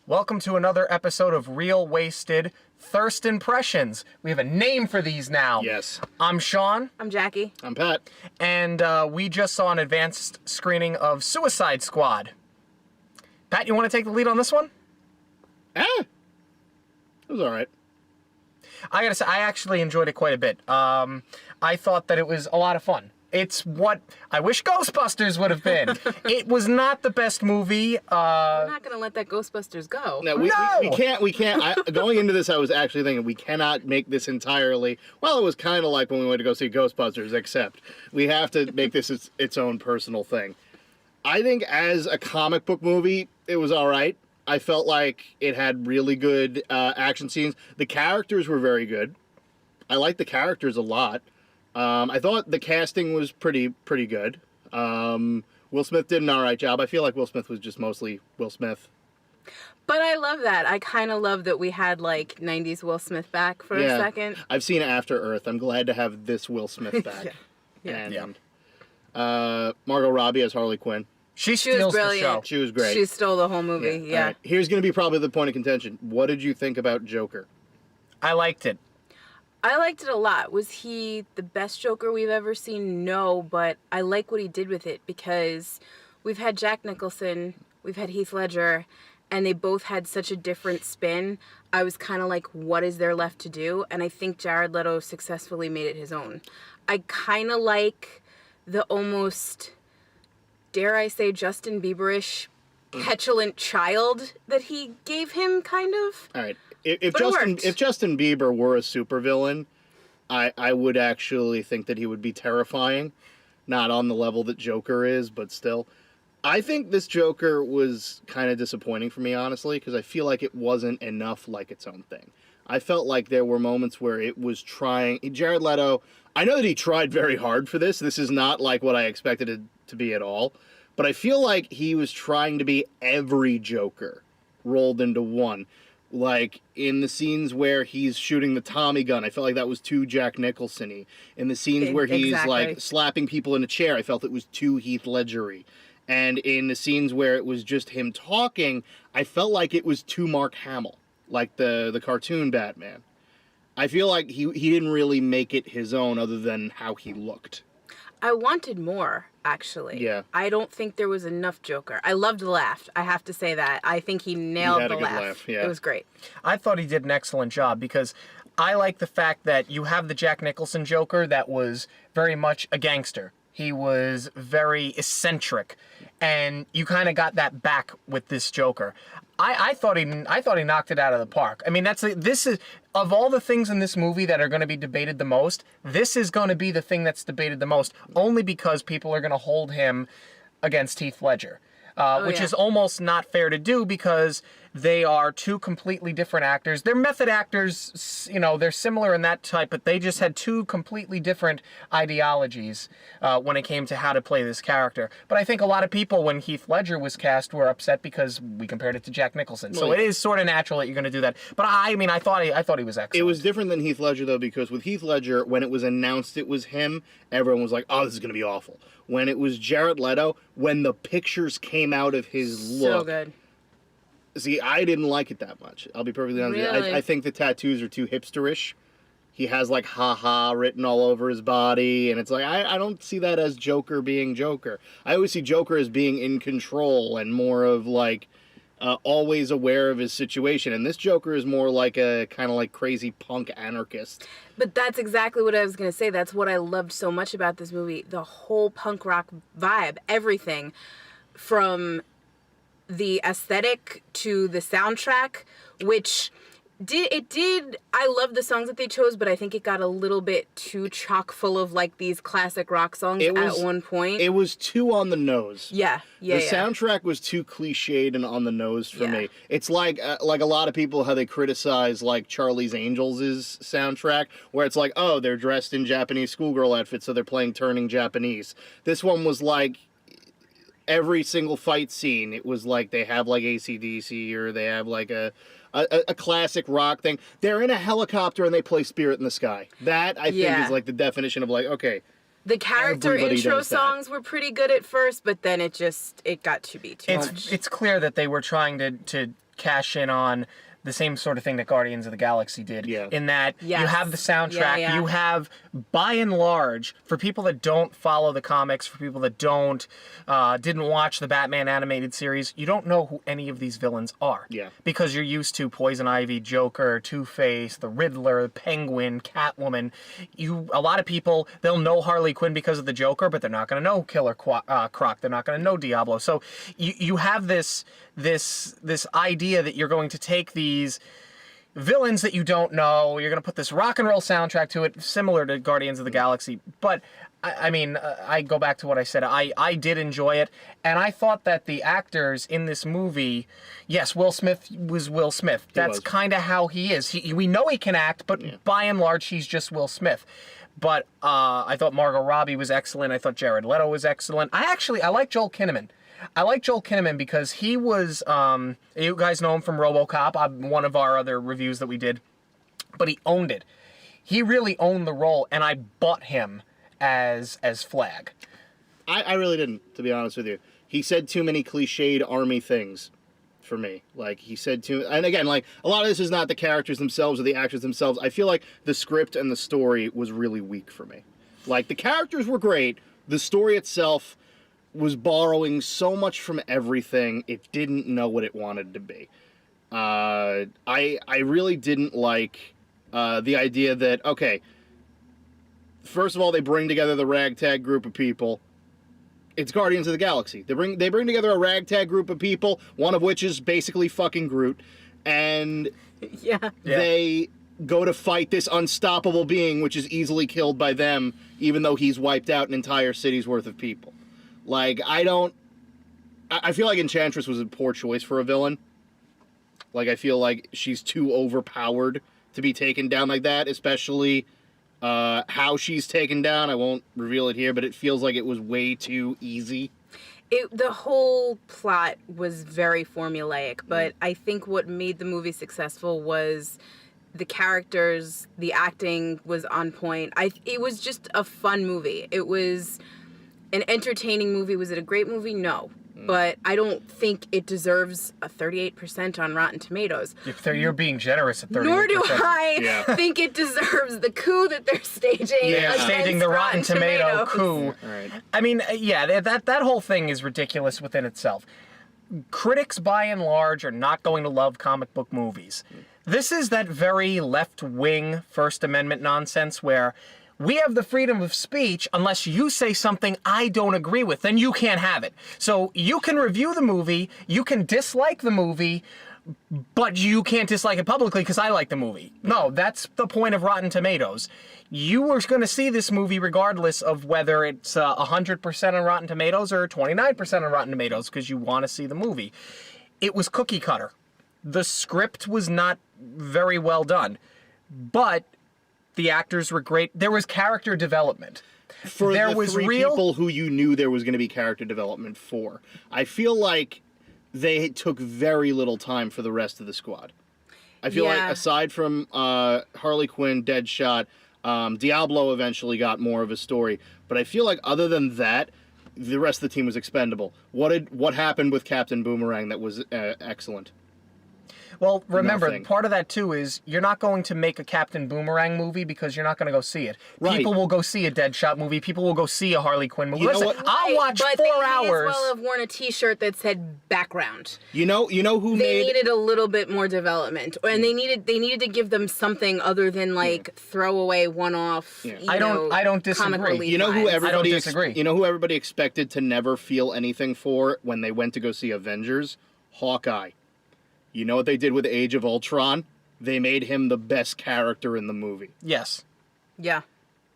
Welcome to another episode of Real Wasted Thirst Impressions. We have a name for these now. Yes. I'm Sean. I'm Jackie. I'm Pat. And we just saw an advanced screening of Suicide Squad. Pat, you want to take the lead on this one? It was all right. I gotta say, I actually enjoyed it quite a bit. I thought that it was a lot of fun. It's what I wish Ghostbusters would have been. It was not the best movie. We're not going to let that Ghostbusters go. No, we can't. Going into this, I was actually thinking we cannot make this entirely. Well, it was kind of like when we went to go see Ghostbusters, except we have to make this its own personal thing. I think as a comic book movie, it was all right. I felt like it had really good action scenes. The characters were very good. I liked the characters a lot. I thought the casting was pretty good. Will Smith did an all right job. I feel like Will Smith was just mostly Will Smith. But I love that. I kind of love that we had, like, 90s Will Smith back for a second. I've seen After Earth. I'm glad to have this Will Smith back. And Margot Robbie as Harley Quinn. She was steals the brilliant. show. She was great. She stole the whole movie, yeah. All right. Here's going to be probably the point of contention. What did you think about Joker? I liked it. I liked it a lot. Was he the best Joker we've ever seen? No, but I like what he did with it because we've had Jack Nicholson, we've had Heath Ledger, and they both had such a different spin. I was kind of like, what is there left to do? And I think Jared Leto successfully made it his own. I kind of like the almost, dare I say, Justin Bieber-ish petulant child that he gave him, kind of. All right. If Justin Bieber were a supervillain, I would actually think that he would be terrifying. Not on the level that Joker is, but still. I think this Joker was kind of disappointing for me, honestly, because I feel like it wasn't enough like its own thing. I felt like there were moments where it was trying... Jared Leto, I know that he tried very hard for this. This is not like what I expected it to be at all. But I feel like he was trying to be every Joker rolled into one. Like, in the scenes where he's shooting the Tommy gun, I felt like that was too Jack Nicholson-y. In the scenes where he's, like, slapping people in a chair, I felt it was too Heath Ledger-y. And in the scenes where it was just him talking, I felt like it was too Mark Hamill, like the cartoon Batman. I feel like he didn't really make it his own other than how he looked. I wanted more, actually. Yeah. I don't think there was enough Joker. I loved the laugh. I have to say that. I think he nailed the laugh. Yeah. It was great. I thought he did an excellent job because I like the fact that you have the Jack Nicholson Joker that was very much a gangster. He was very eccentric, and you kind of got that back with this Joker. I thought he knocked it out of the park. I mean, this is of all the things in this movie that are going to be debated the most, this is going to be the thing that's debated the most, only because people are going to hold him against Heath Ledger. Which is almost not fair to do because they are two completely different actors. They're method actors, you know, they're similar in that type, but they just had two completely different ideologies when it came to how to play this character. But I think a lot of people, when Heath Ledger was cast, were upset because we compared it to Jack Nicholson. So it is sort of natural that you're going to do that. But I mean, I thought he was excellent. It was different than Heath Ledger, though, because with Heath Ledger, when it was announced it was him, everyone was like, oh, this is going to be awful. When it was Jared Leto, when the pictures came out of his look... So good. See, I didn't like it that much. I'll be perfectly honest with you. I think the tattoos are too hipsterish. He has, like, ha-ha written all over his body, and it's like, I don't see that as Joker being Joker. I always see Joker as being in control and more of, like, always aware of his situation. And this Joker is more like a kind of like crazy punk anarchist. But that's exactly what I was going to say. That's what I loved so much about this movie. The whole punk rock vibe, everything from the aesthetic to the soundtrack, which I love the songs that they chose, but I think it got a little bit too chock full of like these classic rock songs at one point. It was too on the nose. Yeah. The soundtrack was too cliched and on the nose for me. It's like a lot of people, how they criticize like Charlie's Angels' soundtrack, where it's like, oh, they're dressed in Japanese schoolgirl outfits, so they're playing turning Japanese. This one was like, every single fight scene, it was like they have like AC/DC or they have like a classic rock thing. They're in a helicopter and they play Spirit in the Sky. That, I think, is like the definition of like, okay. The character intro songs were pretty good at first, but then it got to be too much. It's clear that they were trying to cash in on the same sort of thing that Guardians of the Galaxy did. Yeah. In that you Yes. have the soundtrack, Yeah. you have, by and large, for people that don't follow the comics, for people that didn't watch the Batman animated series, you don't know who any of these villains are. Yeah. Because you're used to Poison Ivy, Joker, Two-Face, the Riddler, Penguin, Catwoman. A lot of people, they'll know Harley Quinn because of the Joker, but they're not going to know Killer Croc. They're not going to know Diablo. So you have this idea that you're going to take these villains that you don't know, you're going to put this rock and roll soundtrack to it, similar to Guardians of the Galaxy. But, I mean, I go back to what I said. I did enjoy it, and I thought that the actors in this movie, yes, Will Smith was Will Smith. That's kind of how he is. We know he can act, but by and large, he's just Will Smith. But I thought Margot Robbie was excellent. I thought Jared Leto was excellent. I like Joel Kinnaman. I like Joel Kinnaman because he was, you guys know him from RoboCop, one of our other reviews that we did, but he owned it. He really owned the role, and I bought him as Flag. I really didn't, to be honest with you. He said too many cliched army things for me. Like, he said too... And again, like, a lot of this is not the characters themselves or the actors themselves. I feel like the script and the story was really weak for me. Like, the characters were great. The story itself was borrowing so much from everything, it didn't know what it wanted to be. I really didn't like the idea that, okay, first of all, they bring together the ragtag group of people. It's Guardians of the Galaxy. They bring together a ragtag group of people, one of which is basically fucking Groot, and they go to fight this unstoppable being, which is easily killed by them, even though he's wiped out an entire city's worth of people. Like, I feel like Enchantress was a poor choice for a villain. Like, I feel like she's too overpowered to be taken down like that, especially how she's taken down. I won't reveal it here, but it feels like it was way too easy. The whole plot was very formulaic, but I think what made the movie successful was the characters, the acting was on point. It was just a fun movie. It was an entertaining movie. Was it a great movie? No. But I don't think it deserves a 38% on Rotten Tomatoes. You're being generous at 38%. Nor do I think it deserves the coup that they're staging. Yeah, staging the Rotten Tomato coup. Right. I mean, yeah, that whole thing is ridiculous within itself. Critics, by and large, are not going to love comic book movies. This is that very left-wing First Amendment nonsense where we have the freedom of speech unless you say something I don't agree with, then you can't have it. So you can review the movie, you can dislike the movie, but you can't dislike it publicly because I like the movie. No, that's the point of Rotten Tomatoes. You are going to see this movie regardless of whether it's 100% on Rotten Tomatoes or 29% on Rotten Tomatoes because you want to see the movie. It was cookie cutter. The script was not very well done, but the actors were great. There was character development. For there was three people who you knew there was going to be character development for. I feel like they took very little time for the rest of the squad. I feel like aside from Harley Quinn, Deadshot, Diablo eventually got more of a story. But I feel like other than that, the rest of the team was expendable. What happened with Captain Boomerang that was excellent? Well, remember, Nothing. part of that, too, is you're not going to make a Captain Boomerang movie because you're not going to go see it. Right. People will go see a Deadshot movie. People will go see a Harley Quinn movie. You know Listen, what? I'll watch but 4 they hours. may as well have worn a T-shirt that said background. You know who They needed a little bit more development, and they needed to give them something other than like throwaway one-off. Yeah. I don't disagree. Comic relief You know who lines. everybody I don't disagree. You know who everybody expected to never feel anything for when they went to go see Avengers? Hawkeye. You know what they did with Age of Ultron? They made him the best character in the movie. Yes. Yeah.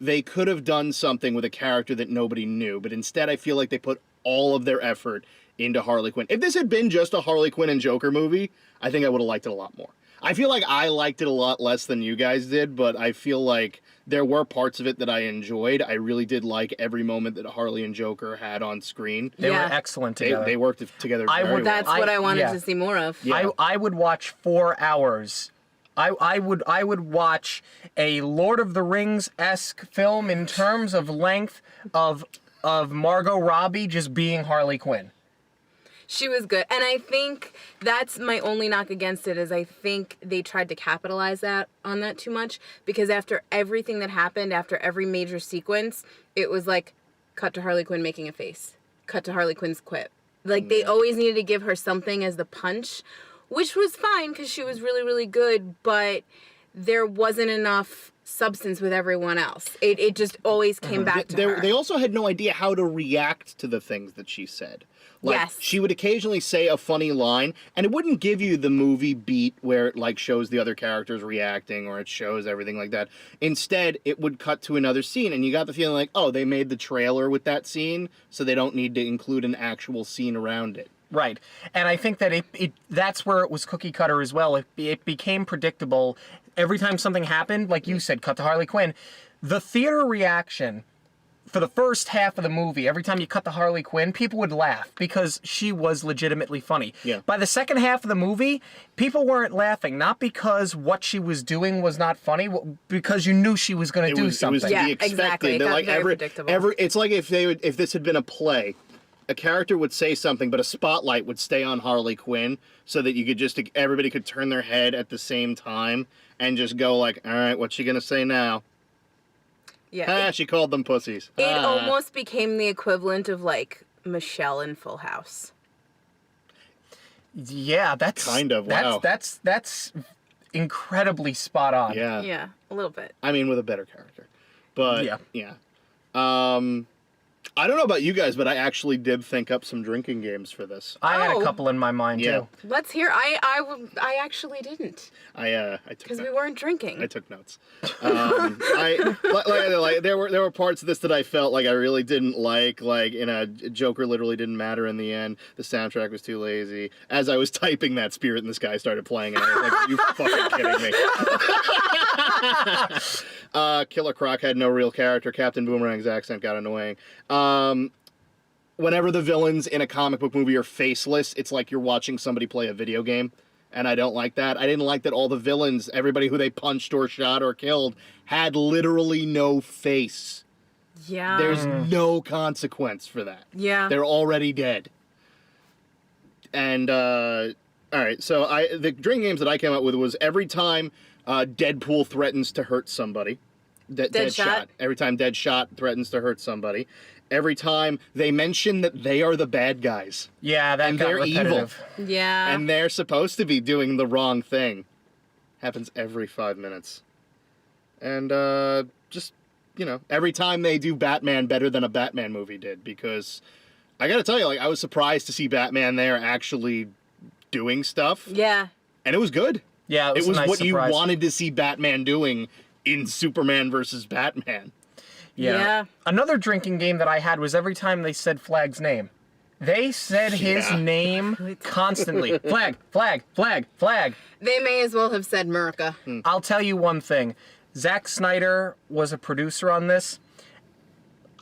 They could have done something with a character that nobody knew, but instead I feel like they put all of their effort into Harley Quinn. If this had been just a Harley Quinn and Joker movie, I think I would have liked it a lot more. I feel like I liked it a lot less than you guys did, but I feel like there were parts of it that I enjoyed. I really did like every moment that Harley and Joker had on screen. They were Yeah. excellent together. They worked together very well. That's what I wanted to see more of. Yeah. I would watch 4 hours. I would watch a Lord of the Rings-esque film in terms of length of Margot Robbie just being Harley Quinn. She was good. And I think that's my only knock against it is I think they tried to capitalize on that too much because after everything that happened, after every major sequence, it was like cut to Harley Quinn making a face. Cut to Harley Quinn's quip. Like they always needed to give her something as the punch, which was fine because she was really, really good, but there wasn't enough substance with everyone else. It just always came back to her. They also had no idea how to react to the things that she said. Like, yes. She would occasionally say a funny line, and it wouldn't give you the movie beat where it, like, shows the other characters reacting or it shows everything like that. Instead, it would cut to another scene, and you got the feeling like, oh, they made the trailer with that scene, so they don't need to include an actual scene around it. Right. And I think that that's where it was cookie cutter as well. It became predictable. Every time something happened, like you said, cut to Harley Quinn, the theater reaction for the first half of the movie, every time you cut to Harley Quinn, people would laugh because she was legitimately funny. Yeah. By the second half of the movie, people weren't laughing, not because what she was doing was not funny, because you knew she was going to do something. It was to be expected. Exactly. It got very predictable. It's like if this had been a play, a character would say something, but a spotlight would stay on Harley Quinn so that everybody could turn their head at the same time and just go like, all right, what's she going to say now? Yeah. She called them pussies. It almost became the equivalent of like Michelle in Full House. Yeah, that's kind of wow. That's incredibly spot on. Yeah. Yeah, a little bit. I mean, with a better character, but yeah. I don't know about you guys, but I actually did think up some drinking games for this. I had a couple in my mind too. Let's hear. I actually didn't. I took because we weren't drinking. I took notes. There were parts of this that I felt like I really didn't like. Like Joker literally didn't matter in the end. The soundtrack was too lazy. As I was typing that, Spirit in the Sky started playing, and I was like, "Are you fucking kidding me?" Killer Croc had no real character. Captain Boomerang's accent got annoying. Whenever the villains in a comic book movie are faceless, it's like you're watching somebody play a video game. And I don't like that. I didn't like that all the villains, everybody who they punched or shot or killed, had literally no face. Yeah. There's no consequence for that. Yeah. They're already dead. And, all right, so the drinking games that I came up with was every time Deadpool threatens to hurt somebody. Deadshot. Every time Deadshot threatens to hurt somebody. Every time they mention that they are the bad guys. Yeah, that and got they're repetitive. evil. Yeah. And they're supposed to be doing the wrong thing. Happens every 5 minutes. And just, every time they do Batman better than a Batman movie did. Because I gotta tell you, I was surprised to see Batman there actually doing stuff. Yeah. And it was good. Yeah, it was a nice what surprise. You wanted to see Batman doing in Superman versus Batman. Yeah. Another drinking game that I had was every time they said Flag's name. They said his name constantly. Flag, flag, flag, flag. They may as well have said Murica. I'll tell you one thing. Zack Snyder was a producer on this.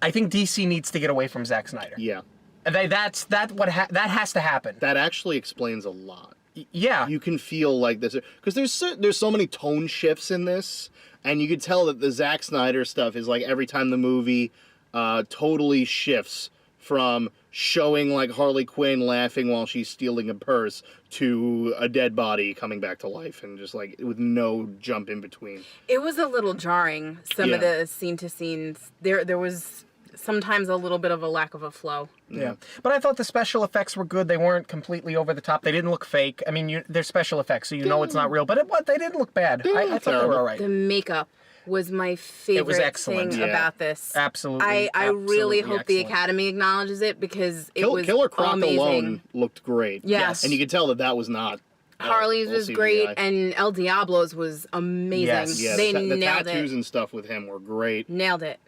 I think DC needs to get away from Zack Snyder. Yeah. That has to happen. That actually explains a lot. Yeah. You can feel like this. Because there's so many tone shifts in this. And you could tell that the Zack Snyder stuff is like every time the movie totally shifts from showing like Harley Quinn laughing while she's stealing a purse to a dead body coming back to life and just like with no jump in between. It was a little jarring, some of the scene to scenes. There was sometimes a little bit of a lack of a flow. Yeah. But I thought the special effects were good. They weren't completely over the top. They didn't look fake. I mean, they're special effects, so you know it's not real. But they didn't look bad. I thought they were all right. The makeup was my favorite thing about this. Absolutely. I really hope the Academy acknowledges it because it was Killer Croc amazing. alone looked great. Yes. And you could tell that was not Harley's was great, and El Diablo's was amazing. Yes. Yeah, They the nailed tattoos it. and stuff with him were great. Nailed it.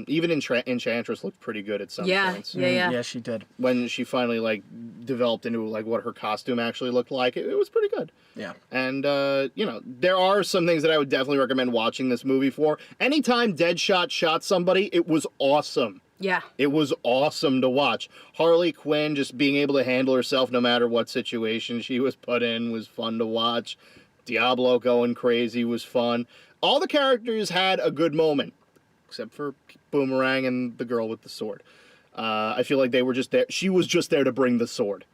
Even Enchantress looked pretty good at some points. Yeah. Yeah, she did. When she finally developed into what her costume actually looked like, it was pretty good. Yeah. And there are some things that I would definitely recommend watching this movie for. Anytime Deadshot shot somebody, it was awesome. Yeah. It was awesome to watch. Harley Quinn just being able to handle herself no matter what situation she was put in was fun to watch. Diablo going crazy was fun. All the characters had a good moment, except for Boomerang and the girl with the sword. I feel like they were just there. She was just there to bring the sword.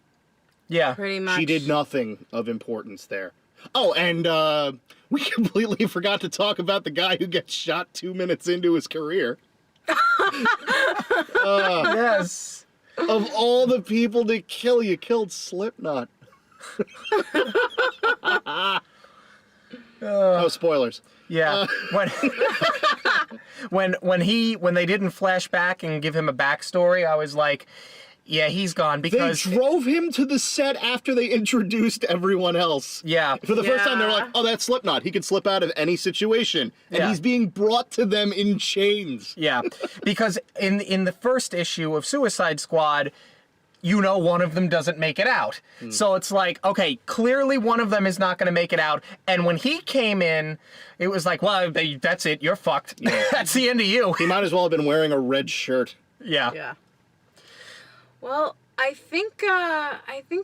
Yeah. Pretty much. She did nothing of importance there. Oh, and we completely forgot to talk about the guy who gets shot 2 minutes into his career. Yes. Of all the people to kill, you killed Slipknot. No spoilers. Yeah. When they didn't flash back and give him a backstory, I was like, yeah, he's gone They because drove him to the set after they introduced everyone else. yeah. For the first time, they were Yeah. like, oh, that's Slipknot. He can slip out of any situation. And Yeah. he's being brought to them in chains. Yeah, because in the first issue of Suicide Squad, one of them doesn't make it out. So it's like, okay, clearly one of them is not going to make it out. And when he came in, it was like, well, that's it. You're fucked. That's the end of you. He might as well have been wearing a red shirt. Yeah. Yeah. Well, I think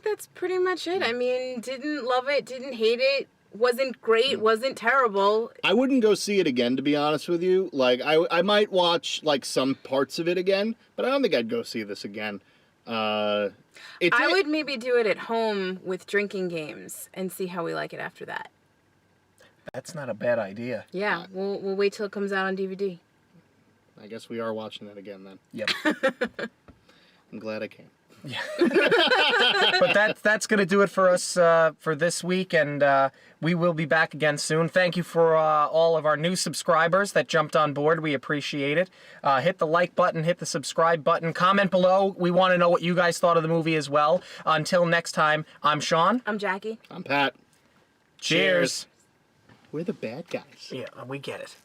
that's pretty much it. I mean, didn't love it, didn't hate it, wasn't great, wasn't terrible. I wouldn't go see it again, to be honest with you. Like, I might watch, like, some parts of it again, but I don't think I'd go see this again. I would maybe do it at home with drinking games and see how we like it after that. That's not a bad idea. Yeah, we'll wait till it comes out on DVD. I guess we are watching it again, then. Yep. I'm glad I came. But that's going to do it for us for this week, and we will be back again soon. Thank you for all of our new subscribers that jumped on board. We appreciate it. Hit the like button, hit the subscribe button, comment below. We want to know what you guys thought of the movie as well. Until next time, I'm Sean. I'm Jackie. I'm Pat. Cheers. We're the bad guys. Yeah, we get it.